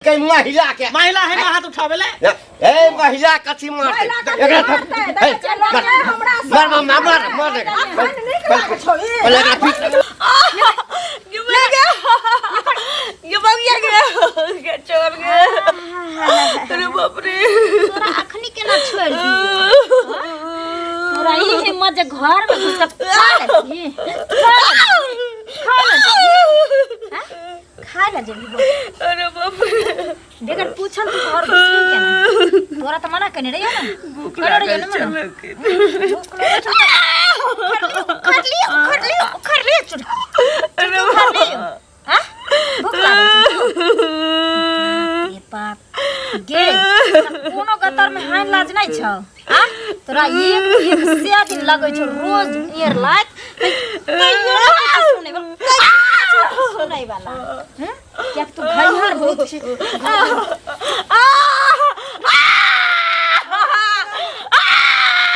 कई महिला के महिला है ना हाथ उठावेले ए महिला कथी मारते एकरा मार पहले एकरा पीट ले गया ये भाग गया छोड़ गया अरे बाप रे तोरा अखनी केना छोड़ दी तोरा ई हिम्मत जे घर में घुस के खा ले जेबी अरे बाप रे देखर पूछन तू घर घुस केना तोरा त मना कने रे ना भूख लागल चल खर ले चुड़ अरे बाप हां भूख लागल ये बाप गे कोनो गतर में हां लाज नहीं छ हां तोरा एक से दिन लगै छ रोज एयर लाइट सुनै वाला हैं क्या तू घइहर बहुत छी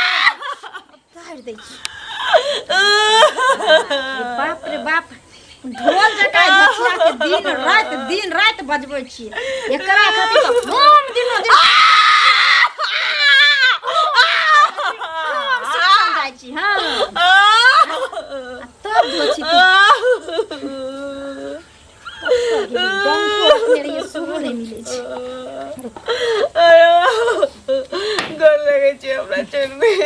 तार दे बाप रे बाप ढोल जकाय बचिया के दिन रात बजबै छी एकरा खातिर त हम दिनो दिन जाय छी हां तब दोछि तू डंको मेरे ये सुनो नहीं मिले छी घर लगे छी हमरा चल में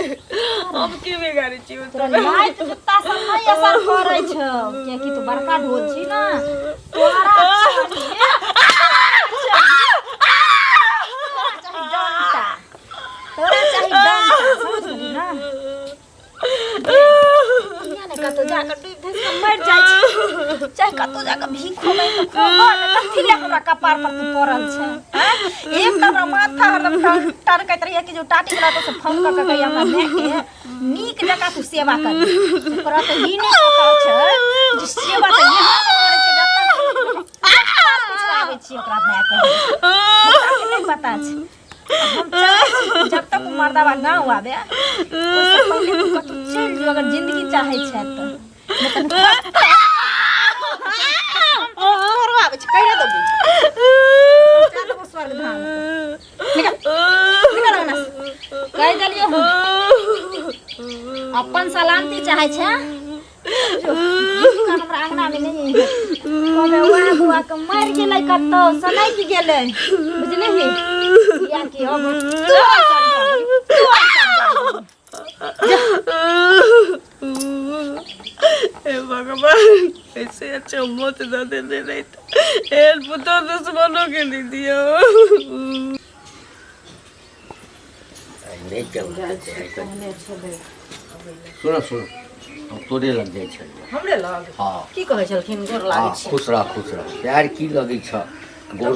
हम की बेगारी छी तोरा लाइट कुत्ता सब नहीं असर करै छ के कि तू बड़का ढोल छी ना तोरा चाहिए डंका समझ गई ना कतो जाकर डूब धस के मर जाय छी चाहे कतो जाकर भीख होबै त कोन कथि ले हमरा कपार पर तू पड़ल छै हैं एक त हमरा माथा हरदम टर कहत रहिए कि जो टाटी गला तो से फोन क के हमरा ने के नीक जका तू सेवा कर तोरा त ई नहीं पता छै जे सेवा त यहाँ करे छै जब तक आबै छी ओकरा मैं के नहीं पता छै हम जब तक मर्दावा गांव आवे उससे पहले तू कतौ चल जो अगर जिंदगी चाहे छै त और आवे छै कहिरा देबू चल वो स्वर्ग धाम निकल ना कह देलियो अपन सलामती चाहे छै हमरा अंगना में नहीं है ओमे वह बुआ के मार गेलै कतौ सनै की गेलै बुझली या कि अब हे भगवान ऐसे अच्छा मौत ना देने नहीं था हेल्प तो दुश्मनों के लिए दिया नहीं चल सुनो हम तोरे लग जाय छै हमरे लग हां की कहै छलखिन गोर लागै छी खुश रह प्यार की लगै छ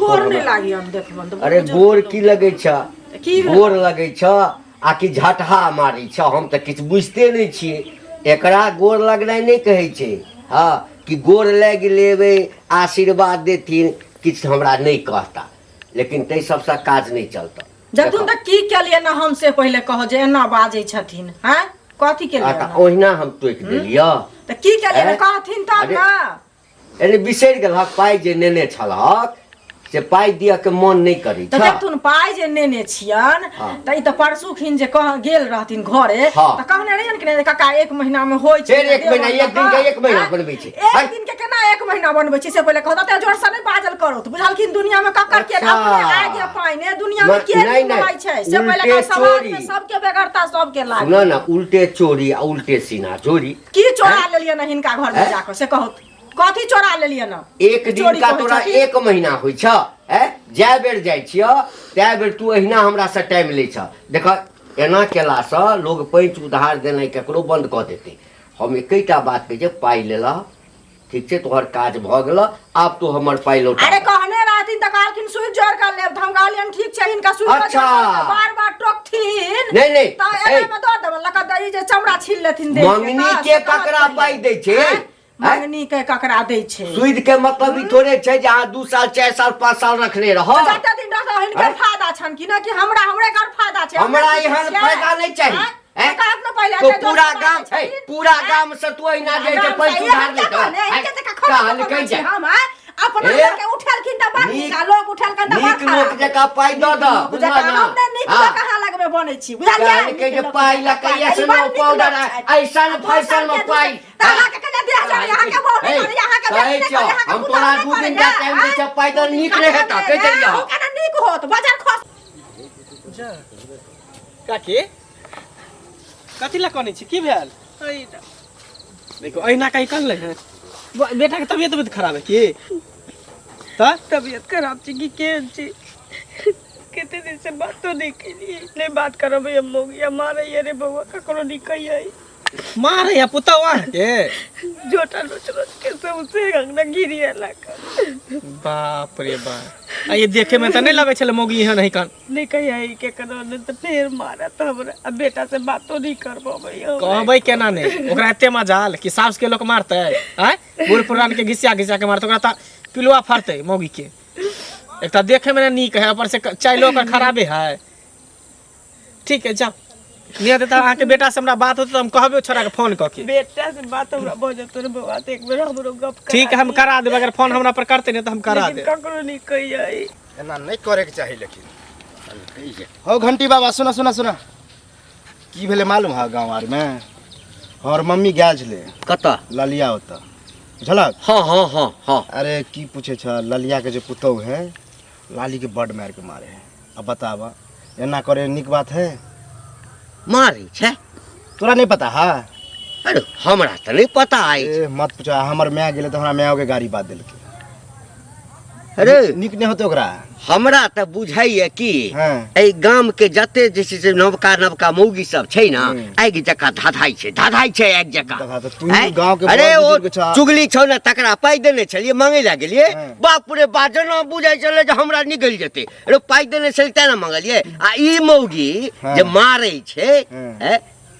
गोर नहीं लागी हम देखबन त अरे गोर की लगै छ गोर लगै छ आ कि झटहा मारै छ हम त किछ बुझते नहीं छियै एकरा गोर लगनाइ नहीं कहै छै हां कि गोर लाग लेबै आशीर्वाद देथिन किछ हमरा नहीं कहता लेकिन तै सबसे काज नहीं चलता जब तुम तक की केलिए ना हमसे पहले कहो जे एना बाजै छथिन हैं कथि के लिए ओहिना हम टोक देलियै त की केलिए ना कहथिन तब ना एने बिसरि गेलहक पाइ जे नेने छलहक से पाइ दिया के मन नहीं करै त जब तुम पाइ जे नेने छियन त ई त परसू खिन जे कह गेल रहथिन घरे त कहने रहियन कि नहीं काका एक महीना में होय छै फेर एक महीना एक दिन के एक महीना बनबै छै एक दिन के केना एक महीना बनबै छै से पहले कहता त जोर से नहीं बाजल करो त बुझलखिन दुनिया में कक्कर के अपने आ गया पाइने दुनिया में के नहीं होय छै से पहले का समाज में सबके बेगरता सबके लाग सुनो ना उल्टे चोरी आ उल्टे सीना चोरी की चोरा लेलिए ना हिनका घर में जाकर से कहो कथी चोरा लेलिए ना एक दिन का तोरा एक महीना होय छ जै बेर जाय छिय तै बेर तू अहिना हमरा से टाइम लै छ देख एना केला से लोग पैंच उधार देनाइ केकरो बंद क देतै हम एकैटा बात कहै छै पाइ लेला ठीक छै तोहर काज भ गेल आब तो हमर पाइ लौटा अरे कहने रहथिन त कहलखिन सुई जोर कर लेब हम कहलियन ठीक छै हिनका सुई अच्छा बार टोकथिन नहीं त एना में द देब लका दई जे चमड़ा छील लेथिन दे मंगनी के ककरा पाइ दै छै मंगनी के ककरा दै छै सुध के मतलब ई थोड़े छै जे अहाँ 2 साल 4 साल 5 साल रखने रहो जते दिन रखो हिनकर फायदा छन कि ना कि हमरे कर फायदा छै हमरा एहन फायदा नहीं चाहिए तो पूरा गांव से तू अहिना जे पैसा उधार ले अपना ए, के उठलखिन त बात नीक- का लोग उठल के नीक लोक जका पाई द द बुझला ना हमने नीक हाँ। लोग कहां लगबे बनै छी बुझलियै काल के जे पाई ला के ऐसनो पाउडर ऐसन फैशन में पाई ताहा के कने दे जा यहाँ के बोल यहाँ के कहै छौ हम तोरा 2 दिन का टाइम दे छ पाई द नीक रे हेता कह देलिया कने नीक होत बाजार खस काकी कथी ला कनै छी की भेल देखो अहिना कहीं कर ले हैं बेटा के तबियत खराब है की तबियत खराब थी कि केहन छी कितने दिन से बात तो नहीं करी नहीं बात करो भैया मोगिया मारे ये रे बउआ ककरो नहीं कही आई मार या पुता वहां के जोटा रोच रोच के सबसे अंगना गिरी लगा बाप रे बाप आ ये देखे में त नहीं लगे छले मोगी यहाँ नहीं कर नहीं कही आई के करो ने तो फिर मारा तो हमरा अब बेटा से बात तो नहीं कर भैया कहबै केना नहीं ओकरा एते मजाल कि सास के लोग मारते हैं बूढ़ पुरान के घिसिया घिसिया के मारते ओकरा त पिलुआ फरते मोगी के एक त देखे में नीक है ऊपर से चाइलो ओकर खराबे है ठीक है जाओ नहीं देता अहाँ के बेटा से हमरा बात होते तो हम कहबे छोरा के फोन क के बेटा से बात हमरा भजे तोर बउआ तो एक बेर हमरो गप कर ठीक है हम करा देब अगर फोन हमरा पर करते नहीं तो हम करा लेकिन देब ककरो नहीं कही आई एना नहीं करे के चाहिए लेकिन हो घंटी बाबा सुना सुना सुना की भेले मालूम है गांव आर में और मम्मी गया छले कता ललिया होता बुझलक हां हां हां हां अरे की पूछे छ ललिया के जो पुतौ है लाली के बड मार के मारे है अब बतावा एना करे निक बात है मारी छे तोरा नहीं पता है अरे हमरा त नहीं पता आई ए मत पूछा हमर माय गेले तो हमरा माय के गाड़ी बात देलके अरे निक नहीं होते ओकरा हमरा त बुझाइए कि हाँ। ए गाम के जते जे छै से नवका नवका मौगी सब छै ना आगि जका धाधाई छै एक जका देखा तो तू हैं? गांव के अरे बड़ ओ बुजुर्ग छ चुगली छौ ना तकरा पाई देने छलिए मांगे ला गेलिए हाँ। बाप रे बा जना बुझाइ छले जे हमरा निकल जेते अरे पाई देने छल त ना मांगलिए आ ई मौगी हाँ। जे मारै छै हाँ। हैं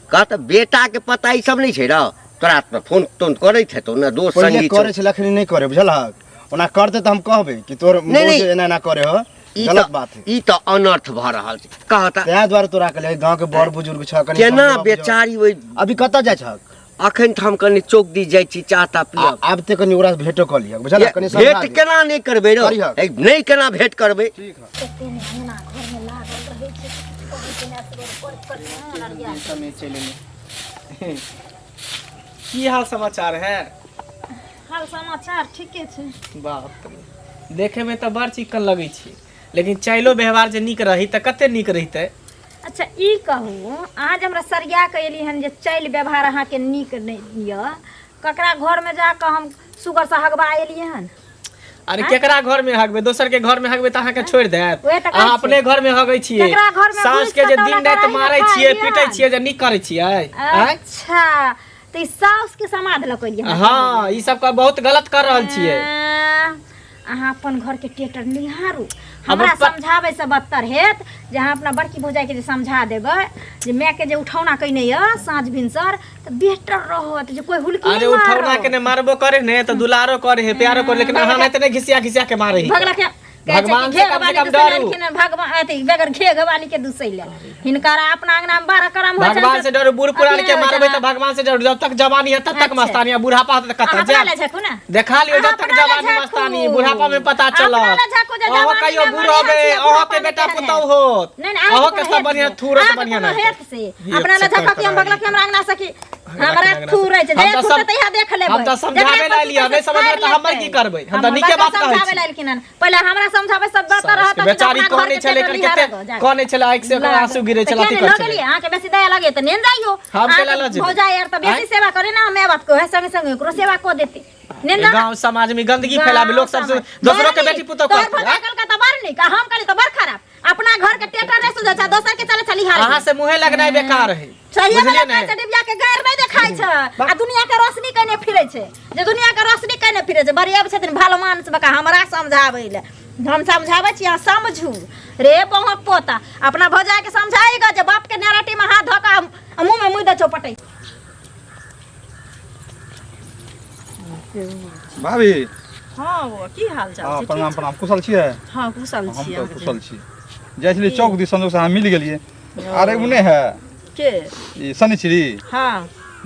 कहत बेटा के पता ई सब नहीं छै रे तोरा पर फोन तोन करैत हेतौ ना दोस्त पहिले संगी करे छे लखनी नहीं करे बुझलक ओना करते तो हम कहबे कि तोर नहीं, नहीं। एना ना करे हो ई गलत त बात है ई त अनर्थ भ रहल छै कहता तै द्वारा तोरा कहले गांव के बड़ बुजुर्ग छ कनी केना समझाओ बुझाओ। बेचारी ओइ अभी कत जाय छक अखन त हम कनी चौक दी जाइ छी चाहता पियब आब ते कनी ओकरा से भेटो क लिया बुझल कनी समझा भेंट दे। केना नहीं करबे रो करिहक। नहीं केना भेंट करबे ठीक है कते ने हेना घर में लागल रहे छै कहीं के ना पर लड़िया की हाल समाचार है हाल समाचार ठीके छै बाप रे देखे में तो बड़ चिकन लगे छी लेकिन चाइलो व्यवहार जे नीक रही त कते नीक रहिते अच्छा ई कहू अहाँ जे हमरा सरिया के एली हन जे चल व्यवहार अहाँ के नीक नहीं य ककरा घर में जाकर हम सुगर से हगबा एलिए हन अरे केकरा घर में हगबे दोसर के घर में हगबे त अहाँ के छोड़ देत ओहे त कहै अहाँ अपने घर में हगै छियै केकरा घर में सास घुस के जे के दिन तौला रात कराही मारै रखा छियै लिअ। पीटै छियै जे नीक करै छियै आँय? अच्छा तो ई साउस के समाध लकलिए हाँ ई सब का बहुत गलत कर रहल छियै अहाँ अपन घर के टेटर निहारू हमरा समझावे से बदतर हेत जे अहाँ अपना बड़की भौजाई के जे समझा देबै जे माय के जे उठौना कइने य साँझ भिनसर त बेहतर रहत जे कोई हुलकी अरे उठौना के ने मारबो करे ने तो दुलारो करे है प्यारो करे लेकिन अहाँ नहीं घिसिया घिसिया के मारे भगला के भगवान से कम से कम डरू भगवान अथी बेगर घे गवाली के दुसैले हिनकारा अपना अंगना में 12 करम हो भगवान से डरो बूढ़ पुरान के मारबे तो भगवान से डरो जब तक जवानी है तब तक अच्छा। मस्तानी है बुढ़ापा तक कत अपना ले झकू ना देखा लियो जब अहाँ तक अपना ले जवानी झाँकू। मस्तानी बुढ़ापा में पता चलत अपना ले झाँकू जे अहो जवानी कहियो में बूढ़ बढ़िया होबे से अहो के बुढ़ापा बेटा में पुतौ केहन होत नहीं अहो के सब बढ़िया थूर से बढ़िया ना नहीं हेत से अपना ले झकती हम भगला के हमरा अंगना सकी हमरा थूर है जे हम तो खुद सब- त यहाँ देख लेबै हम तो समझावे ला लिया नहीं समझ तो हमर की करबै हम तो नीके बात कहै समझावे छी ला लेकिन पहले हमरा समझावे सब बात रहत बेचारी कहने छले कर केते कहने छले आंख से ओकरा आंसू गिरे छला की कर छले अहाँ के बेसी दया लगे त नेन जाइयो हम केला ल जेबै। भौजाई यार त बेसी सेवा करे ना मैं बात को है संगे संगे ओकरो सेवा को देती नेन जा गांव समाज में गंदगी फैलावे लोग सबसे दूसरों के बेटी पुतौ तोहर करते भौजाई कल का त बार नहीं का हम कली त बार खराब अपना घर के टेटर नहीं सुझा छ दोसर के चले चली हार अहाँ से मुहे लगनाइ बेकार है सही बुझलिए वाला ने? पैसा डिबिया के गैर नहीं देखाई छ आ दुनिया के रोशनी कने फिरे छे जे दुनिया के रोशनी कने फिरे छे बरिया छथिन भालो मानस बका हमरा समझाबै ले हम समझाबै छी अहाँ समझू रे बहुत पोता अपना भौजाई के समझाएगा जे बाप के नैरेटिव में हाथ धोका मुंह में मुंह दे चौपटे भाभी हां वो की हाल चाल हाँ छै प्रणाम प्रणाम कुशल छियै हां कुशल हम छी तो कुशल छी जाइ छलियै चौक दिसन से अहाँ मिल गेलियै अरे उ नहीं है के ई शनिचरी हां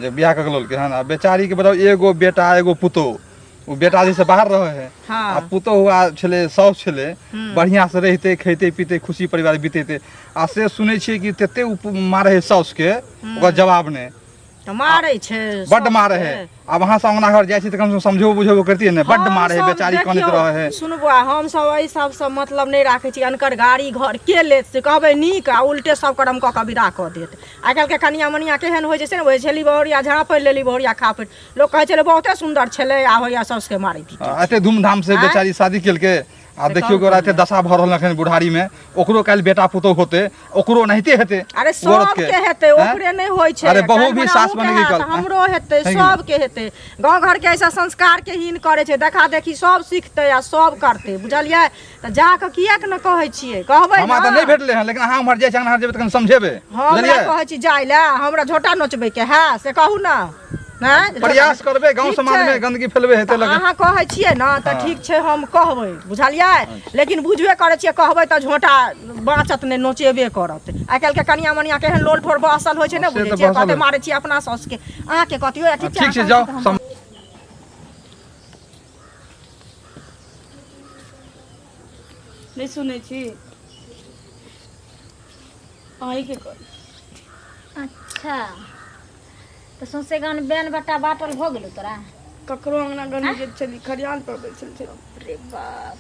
जे बियाह कऽ लेलकै हन आ बेचारी के बताओ एगो बेटा एगो पुतौ वो बेटा जी से बाहर रहे है हाँ। आ पुतो हुआ छले साउस छले बढ़िया से रहते खेते पीते खुशी परिवार बीतेते आ से सुनै छियै कि तते मारे है साउस के ओकर जवाब ने तो मारै छै बड्ड सब मारे के। है अब वहाँ से अंगना घर जाइ छी त कम से कम समझो बुझेबो करतियै ने बड्ड मारे है हम सब बेचारी कानैत देखियौ, रहे है सुनू बौआ हम सब एहि सब से मतलब नहीं राखे छी अनकर गाड़ी घर के लेत से कहबै नीक आ उल्टे सब करम कऽ के विदा कऽ देत आइ काल्हि के कनिया मनिया केहन होइ छै से ने होइ छेली बहुरिया झाड़ा पड़ि लेली बहुरिया खा पड़ि लोग कहै छलै बहुते सुंदर छलै आ होइया सौसके मारै दी एते धूमधाम से आँय? बेचारी शादी केलके आ देखियो गोरा एते दशा भऽ रहल एखन बुढ़ारी में ओकरो काल्हि बेटा पुतौह होते ओकरो नहिते हेते अरे औरत सबके हेतै ओकरे नहीं होइ छै अरे बहू भी काल्हि सास अहूँके बनेगी हैत, कल हमरो हेतै है कि? सबके हेतै गाँव घर के ऐसा संस्कार के हीन करे छै देखा देखी सब सीखतै आ सब करतै बुझलियै तऽ जाके किया के न कहै छियै कहबै हमरा तऽ न नहीं भेटले हैं लेकिन अहाँ उम्हर जाइ छी अंगना घर जेबै तऽ कनि समझेबै हमरा बुझलियै कहै छी जाय ले हमरा झोटा नोचबै के है से कहू न हैं? प्रयास करबै गांव ठीक समाज छै। में गंदगी फैलबे हेतै तऽ लगे अहाँ कहै छियै न तऽ ठीक छै हम कहबै बुझलियै लेकिन बुझबे करै छियै कहबै तऽ झोटा बाँचत नहि नोचेबे करत आइ काल्हि के कनिया मनिया केहन लोल ठोर बसल होइ छै ने से बुझै तऽ छियै बसल कहते होइ। मारै छियै अपना साउस के अहाँके कतियो ठीक छै जाओ नहीं सुनै छी अहीं के कर अच्छा तो सौंसे गाँव में बैन बट्टा बाटल हो गेलो तोरा ककरो अंगना गनी जे छली खरियान पर बैसल छै रे बाप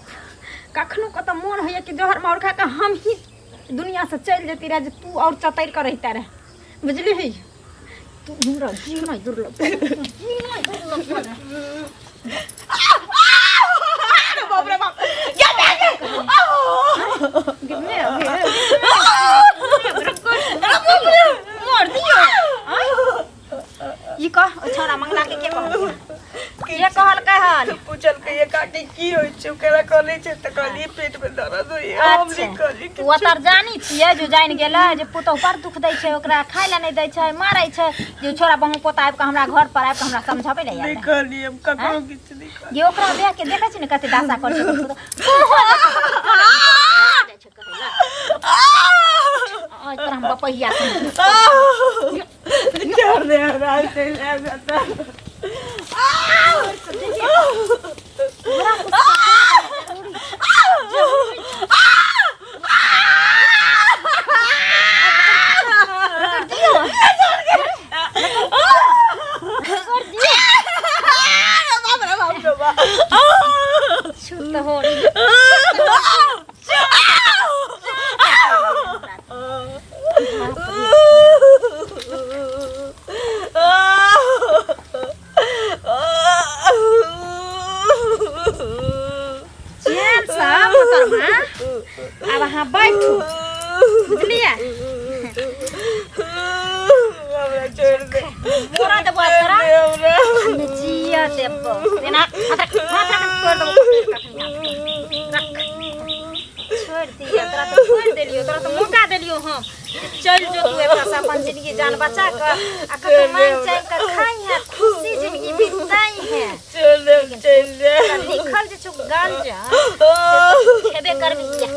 कखनो को तो मन होइए कि जोहर मार खा के हम ही दुनिया से चल जेती रहे जे तू और चतर कर रहता रहे बुझली है तू हमरा जीना दुर्लभ जीना दुर्लभ बाप रे बाप गिरने मर दियो ई कह ओ छोरा मंगला के कहल ये कहल कहल पूछल के ये काटी की होय छै ओकरा कहले छै त कहली पेट में दर्द होय हम अच्छा कहली तू ओतर जानी छियै जो जानि गेलै जे पुतौह पर दुख दै छै ओकरा खाय ले नहि दै छै मारै छै जे छोरा बहु पोता आबि के हमरा घर पर आबि के हमरा समझाबै ले नहीं आयल कहली हम ककरो किछ नहीं कहली ये ओकरा देख के देखै छी ने कते दासा करै छै आज तोरा हम बपहिया छोड़ दे हमरा से ले जाता छूट हो चैन सा मोहतरमा अब अहाँ बैठू बुझलियै हमरा छोड़ दे मोरा देबो तोरा हम जिया देबो बिना हाथ कर देबो छोड़ दिया तोरा तो छोड़ देलियो तोरा तो मौका देलियो हम चल जो तू एकरा से अपन जिंदगी जान बचा कर आ कतो मान चाह कर खाई है खुशी जिंदगी बिताई है चल दे लिखल जे छु गांजा हेबे करबी क्या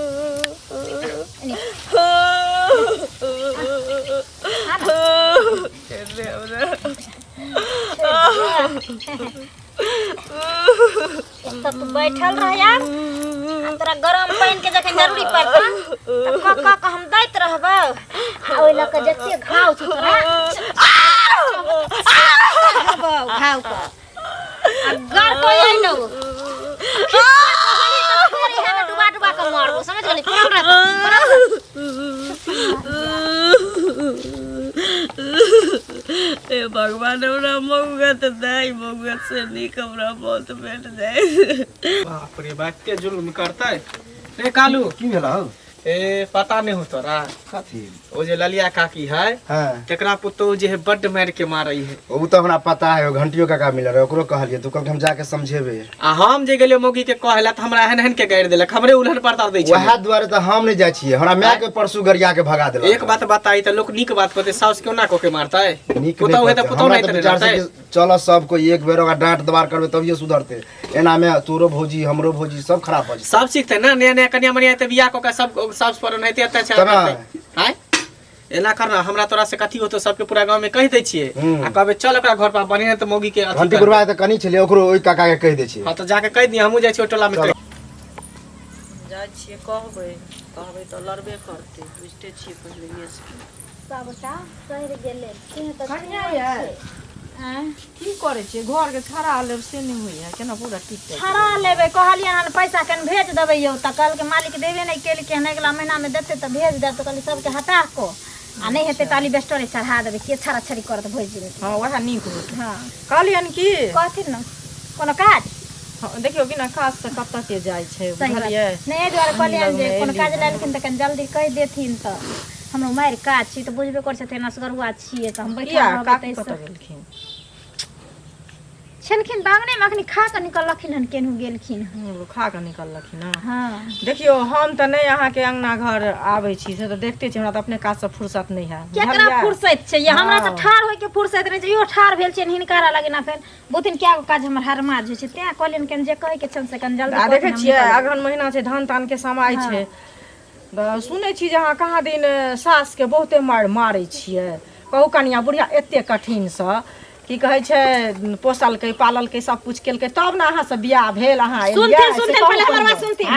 छोड़ दे हमरा तो तू बैठल रह यार आ तोरा गरम पानी के जखन जरूरी पड़ता त क हम दैत रहबो आ ओइ ल के जते घाव छ तोरा घाव को आ गार को आई नो डुबा डुबा के मारबो समझ गेली ए भगवान हमरा मौगा तो दाई मौगा से निक हमरा बहुत भेट जाए बाप रे बाप के जुल्म करतै रे कालू की भेला हो ए पता नहीं हो तोरा कथी ओ जे ललिया काकी है हां तेकरा पुतौह जे है बड्ड मार के मारई है ओ तो हमरा पता है घंटियो काका मिल रहे ओकरो कहलिए तू कब हम जाके समझेबे आ हम जे गेलियो मौगी के कहला त हमरा हन के गाड़ देलक हमरे उलहन पड़तार दै छै वह द्वारे तो हम नहीं जाय छिए हमरा माय के परसू गरिया के भगा देलक एक बात बताई त लोग नीक बात कहते साउस क्यों ना कोके मारता है नीक पुतौह है त पुतौह नहीं तो तने विचार रहता से है कि चलो सबको एक बेर ओकरा डांट दबार करबे तभिए सुधरते एना में तोरो भौजी हमरो भौजी सब खराब हो जाए सब सीखते ना नया नया कन्या मनिया त बियाह को का सब साउस पर नहीं अत्याचार तना। करते हैं एना कर ना हमरा तोरा से कथी होतो सबके पूरा गांव में कह दै छियै आ कहबे चल ओकरा घर पर बने त मौगी के घंटी बुरवा त कनी छले ओकरो ओइ काका के कह दै छी। हां त जाके कह दी हमहू जाय छी टोला में कह जाइ छियै कहबै तऽ लड़बे करतै बुझते छियै पहिले से सबटा सहिर गेले सिंह त कनिया ये की करे छियै घर के छड़ा लेब से नहीं होई है केना पूरा टिक छड़ा लेबै कहलियै हन पैसा कन भेज देबै यौ त कल के मालिक देबे नहीं केल के अगला महीना में देते त भेज देब त कहली सबके हटा को आ नहीं हेते ताली बेस्टरे चढ़ा देबै के छड़ा छड़ी करत भोज जेबै। हां वह नीक होत हां कहलियन की कहथिन न कोनो काज देखियो बिना काज से कत के जाइ छै बुझलियै नहीं द्वारे कहलियन जे कोनो काज लेलखिन त कन जल्दी कह देथिन त हमरो मारि काज छी त बुझबे कर छथिन असगरुआ छियै त हम बैठा रहबै कत गेलखिन छलखिन बांगने में अखनी खा के निकलखिन हन केनहु गेलखिन खा के निकललखिन ना हाँ देखियो हम त नहीं अहाँ के अंगना घर आबै छी से त देखते छी हमरा त अपने काज से फुर्सत नहीं है केकरा फुर्सत छै ये हमरा से ठाड़ होय के फुर्सत नहीं छै यो ठाड़ भेल छै हिनकारा लगे ना फेर बुथिन क्या काज हमर हरमा जे छै ते कहलिन केन जे कहे के छन से कन जल्दी आ देखे छियै अगहन महीना छै धान तान के समय छै त सुनै छी जे अहाँ कहाँ दिन सास के बहुते मारै छियै कहू कनिया बुढ़िया एते कठिन से की कहै छै पोसल के पालल के सब कुछ केल के तब ना अहाँ से बियाह भेल अहाँ सुनथिन पहले हमर सुनथिन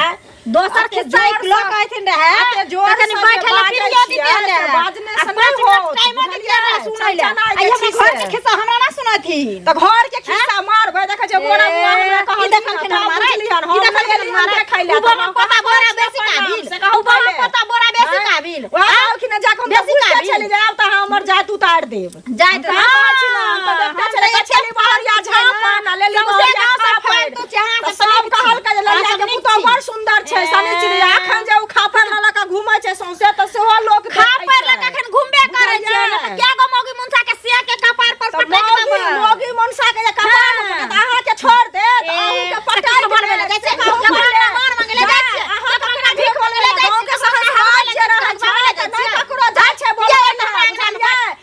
दोसर के जाय लोग कहथिन रहे तखन बैठल फिर यो दिते ले बाजने से नहीं हो टाइम दिते रहे सुनै ले आई हम घर के खिस्सा हमरा ना सुनथिन त घर के खिस्सा मारबै देखे छै बोरा बुआ हमरा कहल देखलखिन हमारा की देखलखिन हमारा खाइ ले ऊपर में पता बोरा बेसी काबिल ऊपर में पता बोरा बेसी काबिल वाह कि ना जाके हम बेसी चली जाब त हमर जात उतार देब जात त देखते चले चली बाहरिया झापा ना ले ली बाहरिया तो चाहा त सब कहल के लड़का के पुतो बड़ सुंदर छै सने चिड़िया अखन जे उ खापर लला का घुमै छै सौसे त सेहो लोग खापर लला कखन घुमबे करे छै त क्या गो मौगी मुंसा के सिया के कपार पर पटक देबै मौगी मुंसा के कपार त अहाँ के छोड़ दे त अहू के पटाई बनवे ले जैसे कहू के मार मांगे ले जाइ छै अहाँ ककरा भीख बोले ले जाइ के संस्कार जे रहै छै त नहीं ककरो जाइ छै बोले ना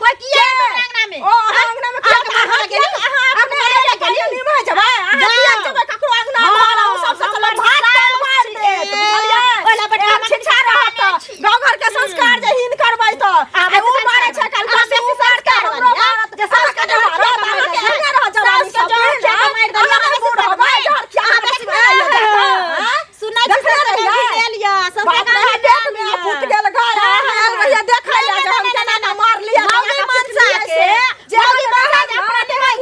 कोई किए अंगना में ओ अंगना में अहाँ गेली अहाँ अपने ले गेली निभा जबा अहाँ किया जबा ककरो अंगना घर उ सब से भात मार दे बुझलियै ओला बटा छिछा रहत गांव घर के संस्कार जे हीन करबै त उ मारे छै कल का से संस्कार हमरो भारत के संस्कार भारत के हने रह जवानी सब मार दे बूढ़ हो भाई घर क्या बेसी हां सुनै छै गेल या सब का पेट में फूट गेल गाय भैया देखै ले जे हम केना ना मार लिया मौगी मनसा के जे महाराज अपना देबै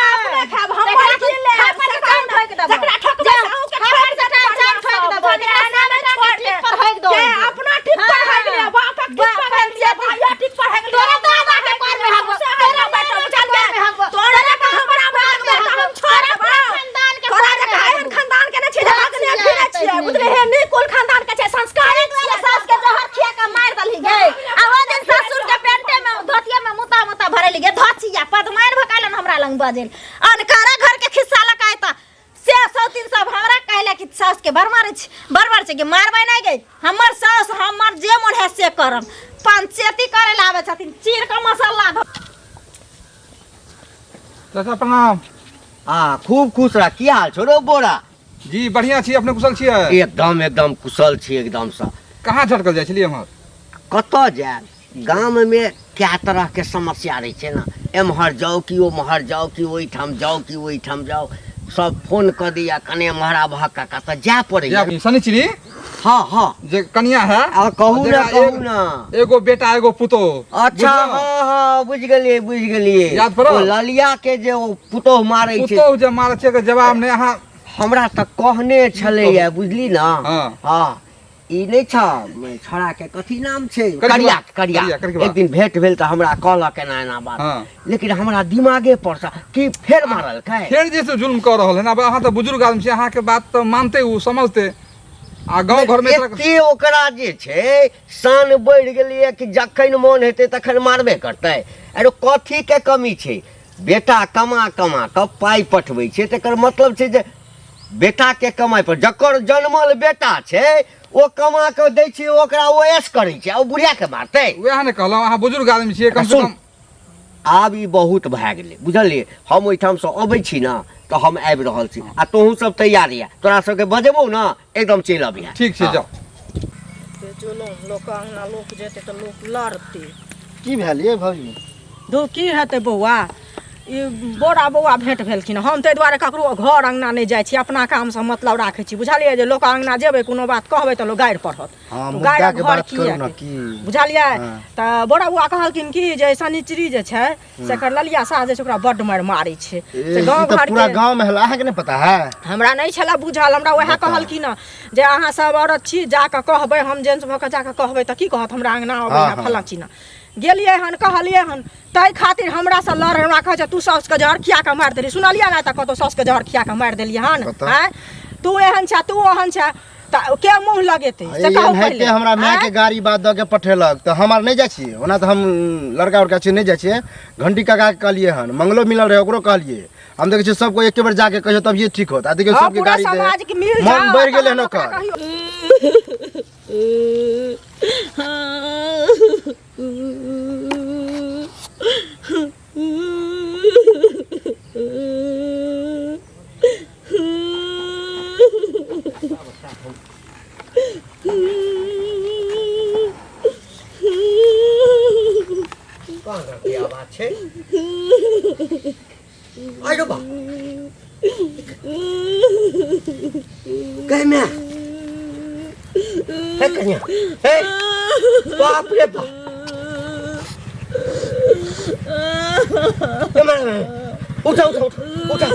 अपने खाब हम मार के ले खापर कान ठोक देब जकरा ठोकबै साहू के खापर से कान ठोक देब बनियाना में ठीक पर होक दो अपना ठीक पर होक ले बाप ठीक पर होक ले भैया ठीक पर होक ले तोरा दादा के कर में हम तेरा बेटा चल में तोरा का हमरा भाग में हम छोड़ खानदान के तोरा का खानदान के न छै लागले फिरे छियै बुझले हे नी कुल खानदान के छै संस्कारी छियै सास के जहर खिया के मार दली गे आ ओ दिन ससुर के पेंटे में धोतिया में मुता मुता भरल गे धोचिया पदमाइन भकालन हमरा लंग बजेल अनकारा घर के खिस्सा लगाय त से 100 300 हमरा कहले कि सास के बरमार छै कि मारबै नहीं गई हमर सास हमर जे मन है से करम पंचायती करे ला आवे छथिन चीर के मसाला चाचा प्रणाम। खूब खुश रह की हाल छौ रो बोरा जी बढ़िया छी अपने कुशल छियै एकदम कुशल छी एकदम से कहाँ झटकल जाइ छलियै हम कतऽ जायब गाम में क्या तरह के समस्या रहे छै ना एम्हर जाओ कि ओम्हर जाओ कि ओहिठाम जाओ कि ओहिठाम जाओ सब फोन कर दिया कने महरा भक्का का त जा पड़ैया शनिचरी हाँ हाँ जे कनिया है कहू ना एगो बेटा एगो पुतो अच्छा हाँ हाँ बुझ गेलिए याद पड़ल ललिया के जे पुतोह मारै छै पुतोह जे मारै छै के जवाब ने अहाँ हमरा त कहने छलैया बुझली ना हाँ ई नहीं छ छोड़ा के कथी नाम छै करिया एक दिन भेंट भेल त हमरा कहलक एना एना बात लेकिन हमरा दिमागे पर से कि फेर मारल का फेर जैसे जुल्म कर रहल है ना अहाँ त बुजुर्ग आदमी छी अहाँ के बात त मानते उ समझते आ गांव घर में एते ओकरा जे छै शान बढ़ गेलिए कि जखन मन हेतै तखन मारबे करतै अरे कथी के कमी छै बेटा कमा क पाई पठबै छै तकर मतलब छै जे बेटा के कमाई पर जकर जन्मल बेटा छै ओ कमा के दै छै ओकरा ओएस करै छै ओ बुढ़िया के मारतै वएह ने कहलहुं अहाँ बुजुर्ग आदमी छियै कम से कम आब ई बहुत भए गेलै बुझलिए हम ओहिठाम से अबै छी ना तो हम आबि रहल छी आ तोहू सब तैयार या तोरा सबके बजेबौ ना एकदम चलि अबिया ठीक छै जाओ चलो लोक अंगना लोक जेते तो लोक लड़ते की भेल ये भौजी दो की हेतै बौआ ई बड़ा बौआ भेंट भेलखिन हम ताहि दुआरे ककरो घर अंगना नहीं जाइ छी अपना काम से मतलब राखै छी बुझलियै जे लोक अंगना जेबै कोनो बात कहबै तऽ लोक गारि पढ़त हाँ तो मुद्दा गायरक के घर बात की करू है ना कि? की बुझलियै हाँ। तऽ बड़ा बौआ कहलखिन कि जे शनिचरी जे छै से एकर ललिया सास जे छै ओकरा बड्ड मारि मारै छै से गाँव तो घर पूरा के गांव में हला है कि नहीं पता है हमरा नहीं छला बुझल हमरा वएह कहलखिन हँ जे अहाँ सब औरत छी जाकऽ कहबै हम जेंट्स भऽ कऽ जाकऽ कहबै तऽ की कहत हमरा अंगना अबै हाँ, है हाँ। फल्लाँ चिन्ना गेलियै हन कहलियै हन ताहि खातिर हमरा से लड़ हमरा कहै छै तू साउसके जहर खिया कऽ मारि देली सुनलियै ने तऽ कतौ साउसके जहर खिया कऽ मारि देलियै हन कतऽ? आँय तू एहन छै तू ओहन छै तऽ के मुँह लगेतै से ये कहू है पहिले के हमरा माय के आँय? गाड़ी बात दऽ के पठेलक तो हम आर नहीं जाइ छियै ओना तो हम लड़का उड़का छियै नहीं जाइ छियै घंटी काका के कहलिए हन मंगलो मिलल रहे ओकरो कहलिए हम देखै छियै सबको एके बेर जाके कहियो तब ये ठीक होत आ देखियो हाँ, सबके पूरा गाड़ी समाज के मिल दे जाओ, मन बढ़ गेलै तब हन ओकरा ओकर कहियो। कहाँ के आवाज छै आइरो बा कहे में हे कन्या हे बाप रे बाप उठा उठा उठा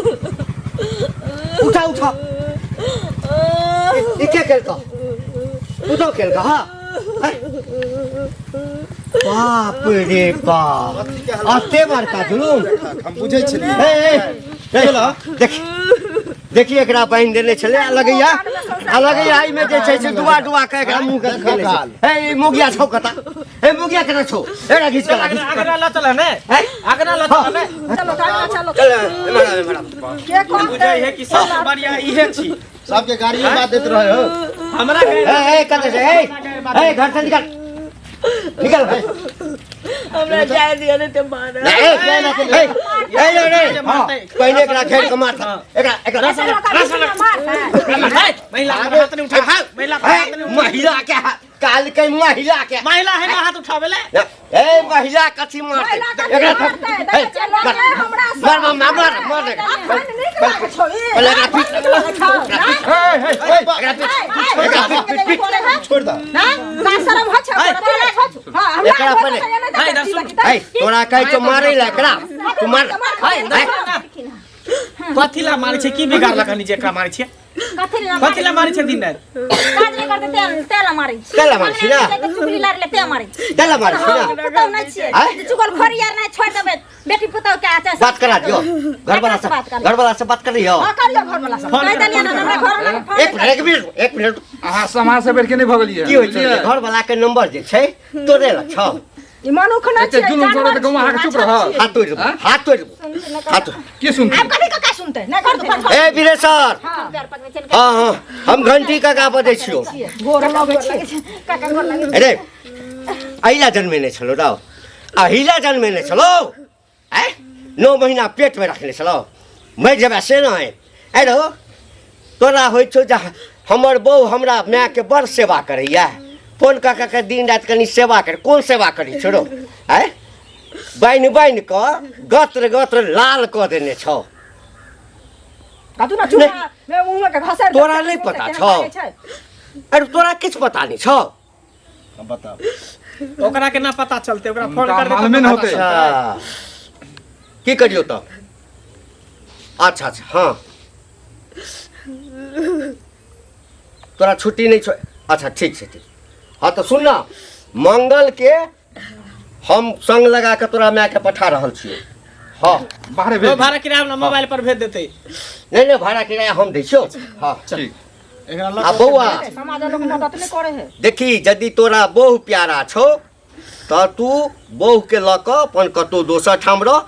उठा उठा उठा ये क्या खेलका उठा खेलका हाँ बाप रे बाप अते बड़का जुलूम हम बुझै छलियै देखिए देखिए एकरा बांधि देने छले लगैया आई में जे छै से दुआ दुआ के एकरा मुंह के खेले छै ए मुगिया छौ कता ए मुगिया केना छौ एकरा घिच के लागी आगरा ला चल ने आगरा ला चल ने चलो गाड़ी में चलो चल एमरा के कहतै? बुझै है कि सबसे बढ़िया इहे छी सबके गाड़ी में बात देत रहे हो हमरा ए कते से ए घर से निकल भाई हमरा जाय दिया ने ते मारा पहले एकरा घेर के मार एकरा एकरा महिला के हाथ नहीं उठा महिला के हाथ नहीं महिला के काल के महिला के महिला है ना हाथ उठावेले ए महिला कथी मारते एकरा मार मार मार मार पहले एकरा पीट छोड़ दा एकरा पहले तोरा कह तो मारे ला एकरा तू मार कथिला मारै छै की बिगाड़लक हनी जे एकरा मारै छै कथिला मारै छै दिन रात काज नहीं करते तेल मारी तेला मारै छी ना चुगली लार ले ते मारी तेला मारै छी ना पुतौ नहीं छिए चुगल खोरी यार नहीं छोड़ देबे बेटी पुतौ के आते बात करा दियो घर वाला से बात कर रही हो हाँ, करियो घर वाला सब कह दलिया ना हमरा घर में एक मिनट अहाँ समाज से बैठ के नहीं भगलिए की होइ छै घर वाला के नंबर जे छै तोरे लग छौ ई मनुख न एते जुलुम करे त गाँव अहाँके चुप रह हाथ तोड़ की सुनते अब कभी का सुनते नहीं कर दो ए वीरेश्वर हाँ हाँ हम घंटी काका बजै छियो गोर लगे छै काका घर लगे अरे अहिला जन्मेने छलो रौ अहिला जन्मेने छलो 9 महीना पेट में रखने छलो मरि जेबे से नहीं अरे तोरा होइ छौ जे हमर बहू हमरा माय के बड़ सेवा करैया फोन काका के दिन रात कनी सेवा कर कोन सेवा करी छोड़ो बाइन बाइन क गत्र गत्र लाल क देने छौ कतु ना चुना मैं मुंह में के घसा तोरा नहीं पता छौ अरे तोरा किछ पता नहीं छौ बता ओकरा के ना पता चलते ओकरा फोन उनका कर दे मालूमे न होते। अच्छा की करियो तो अच्छा अच्छा हाँ तोरा छुट्टी नहीं छो अच्छा ठीक छै ठीक हाँ तो सुन ना मंगल के हम संग लगा के तोरा माय के पठा रहल छियो हाँ बाहरे वो भेज भाड़ा किराया अपना मोबाइल पर भेज देते नहीं नहीं भाड़ा किराया हम दै छियो हाँ ठीक एकरा आ बौआ समाज लोग मदद नहीं करे है देखी यदि तोरा बहु प्यारा छौ तो तू बहु के लऽ कऽ अपन कतौ दोसर ठाम रह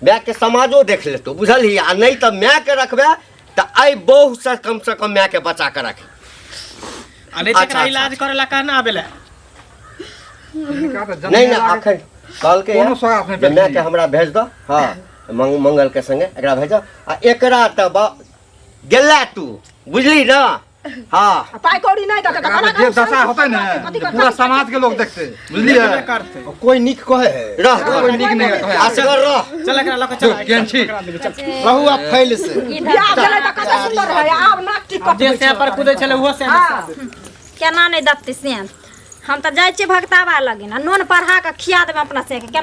माय के समाजो देख लेतो बुझलही आ नहीं तो माय के रखबे तो आई बहु से कम माय के बचा के रख अरे अच्छा, एकरा इलाज करेला कहना आबेला नहीं ना अखन कल के कोनो स्वागत नहीं माय के हमरा भेज दो हाँ मंगल के संगे एकरा भेज आ एकरा तो गेला तू बुझली ना हाँ पाई कौड़ी नहीं देते अगर जे दशा होते ना तो पूरा समाज के लोग देखते बुझलिए करते कोई निक कहे है रह कोई निक नहीं कहे असगर रह चल एकरा लके चल केहन छी रहू आप फैल से बियाह भेलै त कते सुंदर है आब नाक टिकट जे से पर कूदे छले वो से केना नहीं दत्ती से हम तो जाय छी भगतावा लगिन नून पढ़ा के खिया देबे अपना से केना